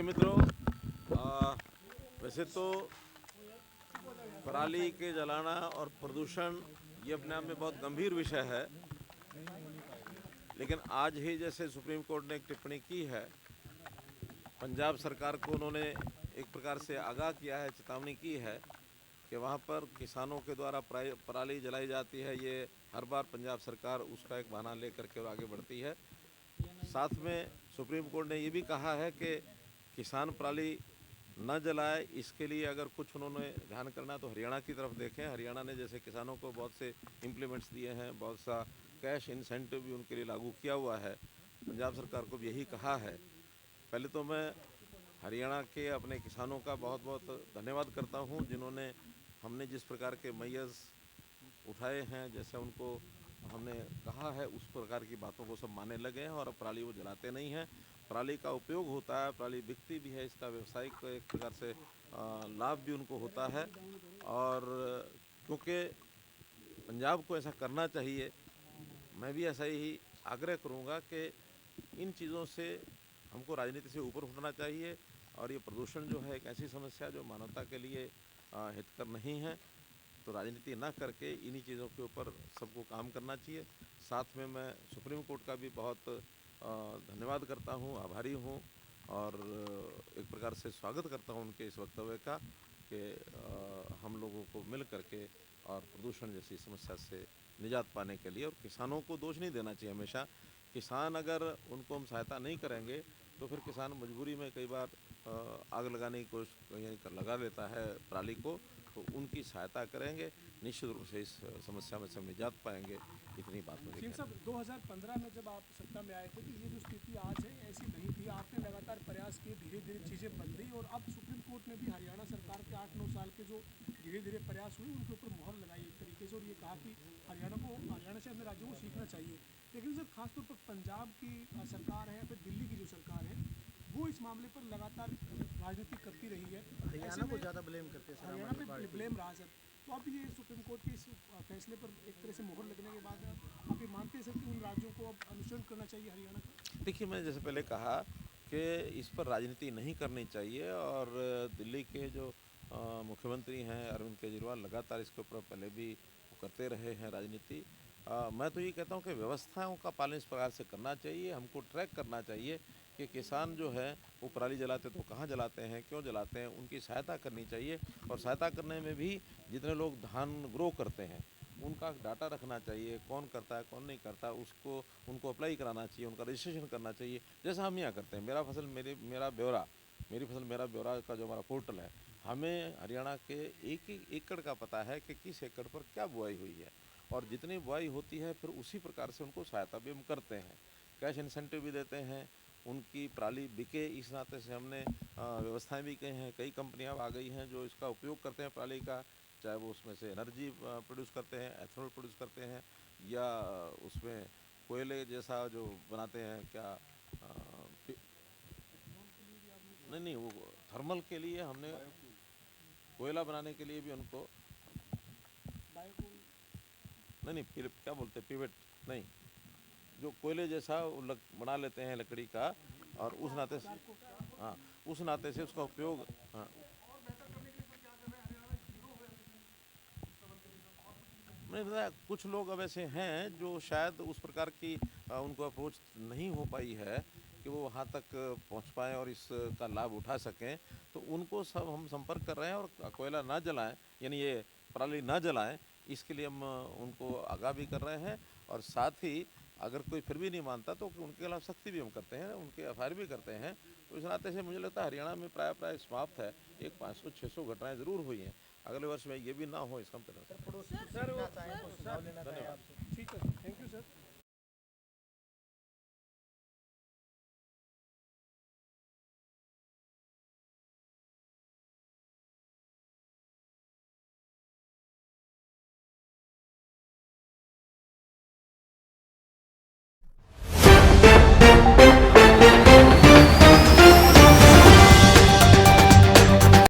देखिए मित्रों, वैसे तो पराली के जलाना और प्रदूषण ये अपने आप में बहुत गंभीर विषय है, लेकिन आज ही जैसे सुप्रीम कोर्ट ने एक टिप्पणी की है, पंजाब सरकार को उन्होंने एक प्रकार से आगाह किया है, चेतावनी की है कि वहाँ पर किसानों के द्वारा पराली जलाई जाती है। ये हर बार पंजाब सरकार उसका एक बहाना लेकर के आगे बढ़ती है। साथ में सुप्रीम कोर्ट ने ये भी कहा है कि किसान पराली न जलाए, इसके लिए अगर कुछ उन्होंने ध्यान करना तो हरियाणा की तरफ देखें। हरियाणा ने जैसे किसानों को बहुत से इम्प्लीमेंट्स दिए हैं, बहुत सा कैश इंसेंटिव भी उनके लिए लागू किया हुआ है। पंजाब सरकार को भी यही कहा है। पहले तो मैं हरियाणा के अपने किसानों का बहुत बहुत धन्यवाद करता हूं, जिन्होंने हमने जिस प्रकार के मैयर्स उठाए हैं, जैसे उनको हमने कहा है उस प्रकार की बातों को सब मानने लगे हैं और अब पराली वो जलाते नहीं हैं। पराली का उपयोग होता है, पराली बिकती भी है, इसका व्यवसायिक एक प्रकार से लाभ भी उनको होता है। और क्योंकि पंजाब को ऐसा करना चाहिए, मैं भी ऐसा ही आग्रह करूँगा कि इन चीज़ों से हमको राजनीति से ऊपर उठना चाहिए। और ये प्रदूषण जो है एक ऐसी समस्या जो मानवता के लिए हितकर नहीं है, तो राजनीति ना करके इन्हीं चीज़ों के ऊपर सबको काम करना चाहिए। साथ में मैं सुप्रीम कोर्ट का भी बहुत धन्यवाद करता हूँ, आभारी हूँ और एक प्रकार से स्वागत करता हूँ उनके इस वक्तव्य का कि हम लोगों को मिल करके और प्रदूषण जैसी समस्या से निजात पाने के लिए, और किसानों को दोष नहीं देना चाहिए हमेशा। किसान अगर उनको हम सहायता नहीं करेंगे तो फिर किसान मजबूरी में कई बार आग लगाने की कोशिश कहीं लगा लेता है पराली को, तो उनकी सहायता करेंगे, निश्चित रूप से इस समस्या में से हम निजात पाएंगे। इतनी बात मुझे सिंह साहब, 2015 में जब आप सत्ता में आए थे तो ये जो स्थिति आज है ऐसी नहीं थी। आपने लगातार प्रयास किए, धीरे धीरे चीज़ें बदली और अब सुप्रीम कोर्ट ने भी हरियाणा सरकार के 8-9 साल के जो धीरे धीरे प्रयास हुए उनके ऊपर मुहर लगाई एक तरीके से, और ये कहा कि हरियाणा से अन्य राज्यों को सीखना चाहिए। लेकिन सर, खासतौर पर पंजाब की सरकार है या फिर दिल्ली की जो सरकार है, वो इस मामले पर लगातार राजनीति करती रही है। हरियाणा को ज़्यादा ब्लेम करते हैं, हरियाणा पे ब्लेम रहा सर। तो अब ये सुप्रीम कोर्ट के इस फैसले पर एक तरह से मुहर लगने के बाद आप ये मानते हैं सर कि उन राज्यों को अब अनुसरण करना चाहिए हरियाणा का? देखिए, मैं जैसे पहले कहा कि इस पर राजनीति नहीं करनी चाहिए, और दिल्ली के जो मुख्यमंत्री हैं अरविंद केजरीवाल लगातार इसके ऊपर पहले भी करते रहे हैं राजनीति। मैं तो ये कहता हूँ कि व्यवस्थाओं का पालन इस प्रकार से करना चाहिए। हमको ट्रैक करना चाहिए कि किसान जो है वो पराली जलाते तो कहाँ जलाते हैं, क्यों जलाते हैं, उनकी सहायता करनी चाहिए। और सहायता करने में भी जितने लोग धान ग्रो करते हैं उनका डाटा रखना चाहिए, कौन करता है कौन नहीं करता, उसको उनको अप्लाई कराना चाहिए, उनका रजिस्ट्रेशन करना चाहिए, जैसा हम यहाँ करते हैं। मेरी फसल मेरा ब्यौरा का जो हमारा पोर्टल है, हमें हरियाणा के एक एक एकड़ का पता है कि किस एकड़ पर क्या बुआई हुई है, और जितनी बुआई होती है फिर उसी प्रकार से उनको सहायता भी हम करते हैं, कैश इंसेंटिव भी देते हैं, उनकी पराली बिके इस नाते से हमने व्यवस्थाएं भी की हैं। कई कंपनियां आ गई हैं जो इसका उपयोग करते हैं पराली का, चाहे वो उसमें से एनर्जी प्रोड्यूस करते हैं, एथेनॉल प्रोड्यूस करते हैं, या उसमें कोयले जैसा जो बनाते हैं, क्या नहीं वो थर्मल के लिए हमने कोयला बनाने के लिए भी उनको नहीं क्या बोलते हैं, पिवेट नहीं, जो कोयले जैसा वो बना लेते हैं लकड़ी का, और उस नाते से हाँ उस नाते से उसका उपयोग हाँ मैंने बताया कुछ लोग अब ऐसे हैं जो शायद उस प्रकार की उनको अप्रोच नहीं हो पाई है कि वो वहाँ तक पहुँच पाएँ और इसका लाभ उठा सकें, तो उनको सब हम संपर्क कर रहे हैं। और कोयला ना जलाएं, यानी ये पराली ना जलाएं, इसके लिए हम उनको आगाह भी कर रहे हैं। और साथ ही अगर कोई फिर भी नहीं मानता तो उनके खिलाफ सख्ती भी हम करते हैं, उनके एफआईआर भी करते हैं। तो इस नाते से मुझे लगता है हरियाणा में प्राय समाप्त है। एक 500-600 घटनाएं ज़रूर हुई हैं, अगले वर्ष में ये भी ना हो इसका हम पड़ोसी सीखना चाहें तो सुझाव लेना चाहें आपसे। ठीक है।